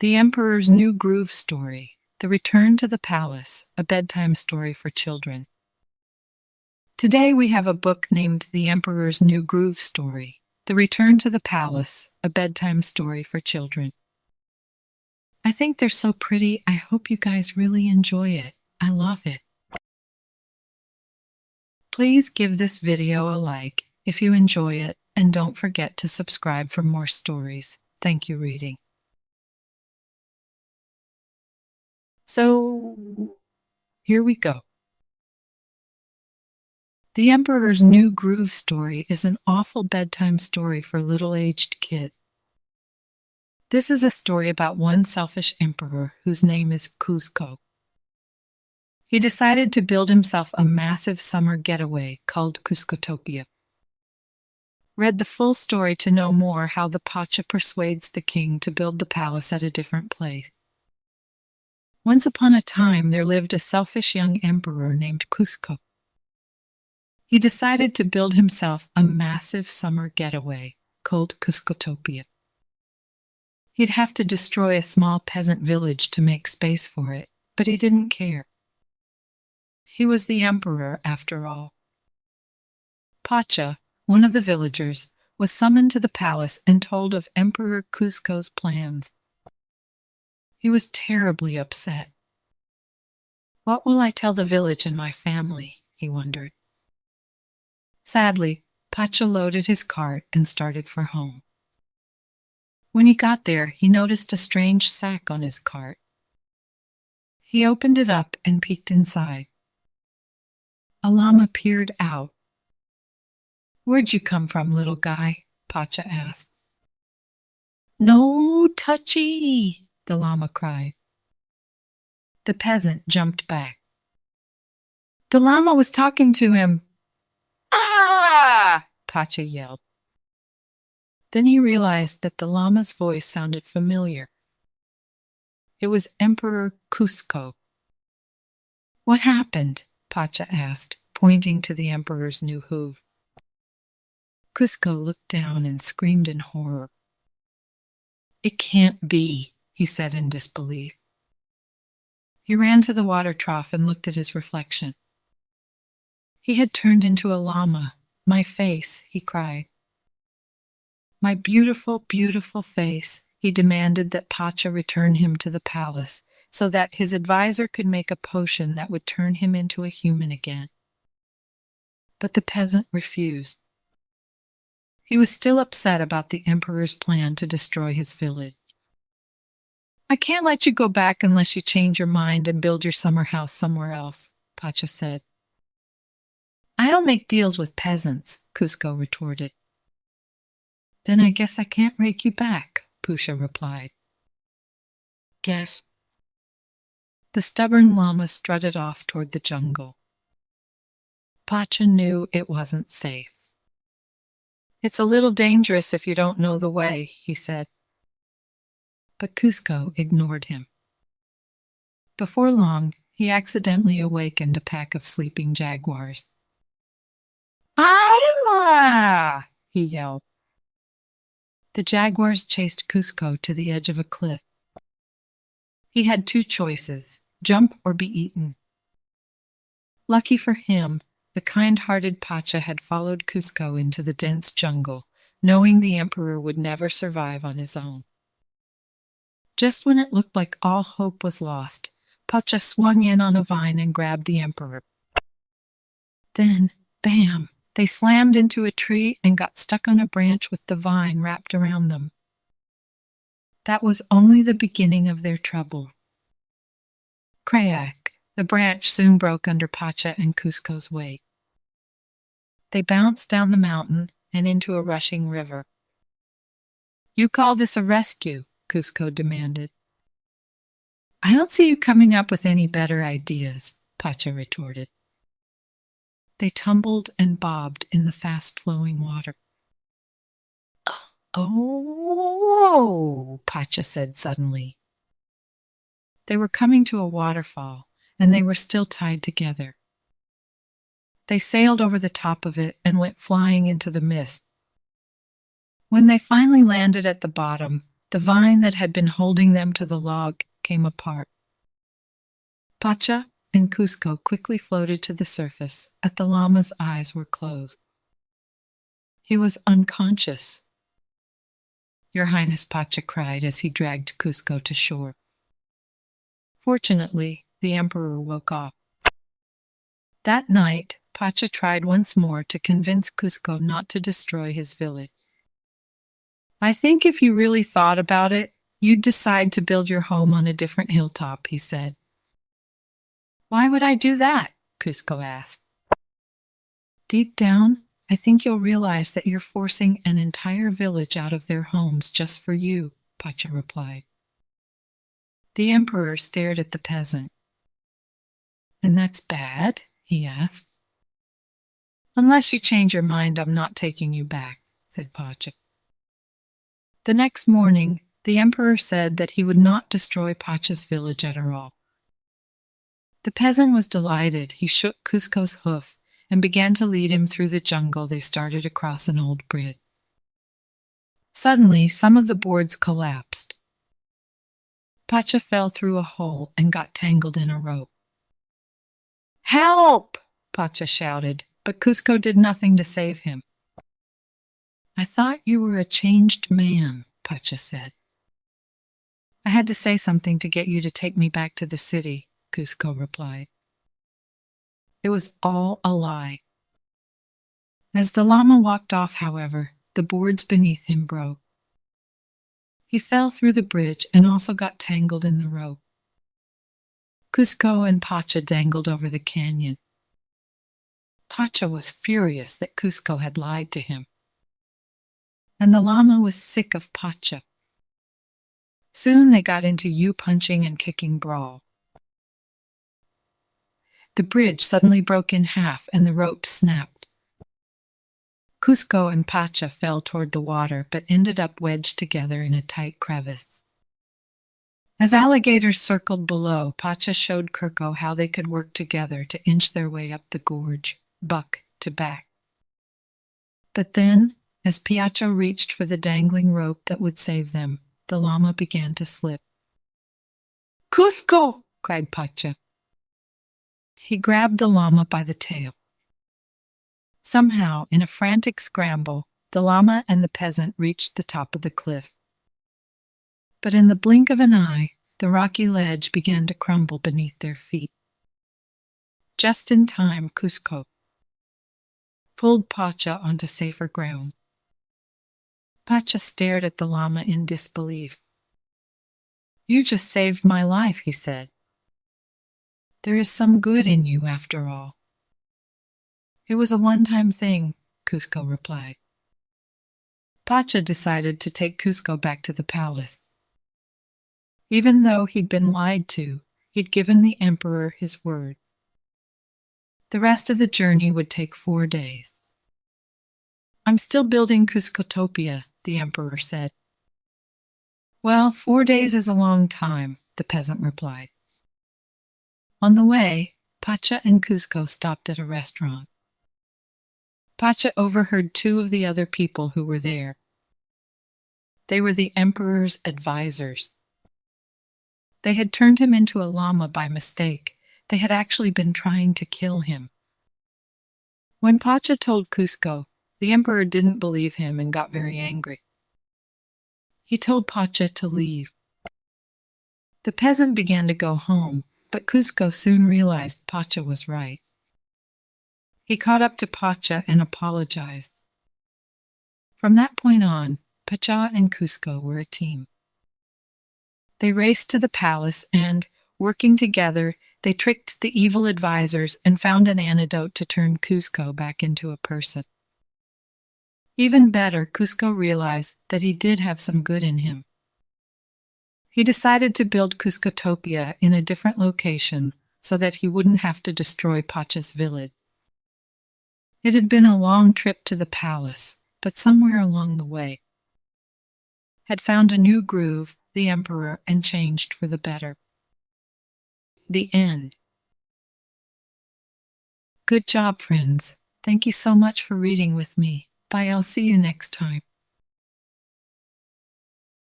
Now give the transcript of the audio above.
The Emperor's New Groove Story, The Return to the Palace, a bedtime story for children. Today we have a book named The Emperor's New Groove Story, The Return to the Palace, a bedtime story for children. I think they're so pretty. I hope you guys really enjoy it. I love it. Please give this video a like if you enjoy it, and don't forget to subscribe for more stories. Thank you, reading. So, here we go. The Emperor's New Groove Story is an awful bedtime story for little-aged kids. This is a story about one selfish emperor whose name is Kuzco. He decided to build himself a massive summer getaway called Kuzcotopia. Read the full story to know more how the Pacha persuades the king to build the palace at a different place. Once upon a time, there lived a selfish young emperor named Kuzco. He decided to build himself a massive summer getaway called Kuzcotopia. He'd have to destroy a small peasant village to make space for it, but he didn't care. He was the emperor, after all. Pacha, one of the villagers, was summoned to the palace and told of Emperor Kuzco's plans. He was terribly upset. What will I tell the village and my family? He wondered. Sadly, Pacha loaded his cart and started for home. When he got there, he noticed a strange sack on his cart. He opened it up and peeked inside. A llama peered out. "Where'd you come from, little guy?" Pacha asked. "No touchy!" the llama cried. The peasant jumped back. The llama was talking to him. "Ah!" Pacha yelled. Then he realized that the llama's voice sounded familiar. It was Emperor Kuzco. "What happened?" Pacha asked, pointing to the emperor's new hoof. Kuzco looked down and screamed in horror. "It can't be," he said in disbelief. He ran to the water trough and looked at his reflection. He had turned into a llama. "My face," he cried. "My beautiful, beautiful face." He demanded that Pacha return him to the palace so that his advisor could make a potion that would turn him into a human again. But the peasant refused. He was still upset about the emperor's plan to destroy his village. "I can't let you go back unless you change your mind and build your summer house somewhere else," Pacha said. "I don't make deals with peasants," Kuzco retorted. "Then I guess I can't rake you back," Pacha replied. "Guess." The stubborn llama strutted off toward the jungle. Pacha knew it wasn't safe. "It's a little dangerous if you don't know the way," he said. But Kuzco ignored him. Before long, he accidentally awakened a pack of sleeping jaguars. "Ah!" he yelled. The jaguars chased Kuzco to the edge of a cliff. He had two choices: jump or be eaten. Lucky for him, the kind-hearted Pacha had followed Kuzco into the dense jungle, knowing the emperor would never survive on his own. Just when it looked like all hope was lost, Pacha swung in on a vine and grabbed the emperor. Then, bam! They slammed into a tree and got stuck on a branch with the vine wrapped around them. That was only the beginning of their trouble. Crack! The branch soon broke under Pacha and Kuzco's weight. They bounced down the mountain and into a rushing river. "You call this a rescue?" Kuzco demanded. "I don't see you coming up with any better ideas," Pacha retorted. They tumbled and bobbed in the fast-flowing water. "Oh," Pacha said suddenly. They were coming to a waterfall, and they were still tied together. They sailed over the top of it and went flying into the mist. When they finally landed at the bottom, The vine that had been holding them to the log came apart. Pacha and Kuzco quickly floated to the surface, as the llama's eyes were closed. He was unconscious. "Your Highness," Pacha cried as he dragged Kuzco to shore. Fortunately, the emperor woke up. That night, Pacha tried once more to convince Kuzco not to destroy his village. "I think if you really thought about it, you'd decide to build your home on a different hilltop," he said. "Why would I do that?" Kuzco asked. "Deep down, I think you'll realize that you're forcing an entire village out of their homes just for you," Pacha replied. The emperor stared at the peasant. "And that's bad?" he asked. "Unless you change your mind, I'm not taking you back," said Pacha. The next morning, the emperor said that he would not destroy Pacha's village at all. The peasant was delighted. He shook Kuzco's hoof and began to lead him through the jungle. They started across an old bridge. Suddenly, some of the boards collapsed. Pacha fell through a hole and got tangled in a rope. "Help!" Pacha shouted, but Kuzco did nothing to save him. "I thought you were a changed man," Pacha said. "I had to say something to get you to take me back to the city," Kuzco replied. It was all a lie. As the llama walked off, however, the boards beneath him broke. He fell through the bridge and also got tangled in the rope. Kuzco and Pacha dangled over the canyon. Pacha was furious that Kuzco had lied to him, and the llama was sick of Pacha. Soon they got into you-punching and kicking brawl. The bridge suddenly broke in half and the rope snapped. Kuzco and Pacha fell toward the water but ended up wedged together in a tight crevice. As alligators circled below, Pacha showed Kuzco how they could work together to inch their way up the gorge, buck to back. But then, as Pacha reached for the dangling rope that would save them, the llama began to slip. "Kuzco!" cried Pacha. He grabbed the llama by the tail. Somehow, in a frantic scramble, the llama and the peasant reached the top of the cliff. But in the blink of an eye, the rocky ledge began to crumble beneath their feet. Just in time, Kuzco pulled Pacha onto safer ground. Pacha stared at the llama in disbelief. "You just saved my life," he said. "There is some good in you, after all." "It was a one-time thing," Kuzco replied. Pacha decided to take Kuzco back to the palace. Even though he'd been lied to, he'd given the emperor his word. The rest of the journey would take 4 days. "I'm still building Kuzcotopia," the emperor said. "Well, 4 days is a long time," the peasant replied. On the way, Pacha and Kuzco stopped at a restaurant. Pacha overheard 2 of the other people who were there. They were the emperor's advisors. They had turned him into a llama by mistake. They had actually been trying to kill him. When Pacha told Kuzco, the emperor didn't believe him and got very angry. He told Pacha to leave. The peasant began to go home, but Kuzco soon realized Pacha was right. He caught up to Pacha and apologized. From that point on, Pacha and Kuzco were a team. They raced to the palace and, working together, they tricked the evil advisors and found an antidote to turn Kuzco back into a person. Even better, Kuzco realized that he did have some good in him. He decided to build Kuzcotopia in a different location so that he wouldn't have to destroy Pacha's village. It had been a long trip to the palace, but somewhere along the way, had found a new groove, the emperor, and changed for the better. The end. Good job, friends. Thank you so much for reading with me. Bye, I'll see you next time.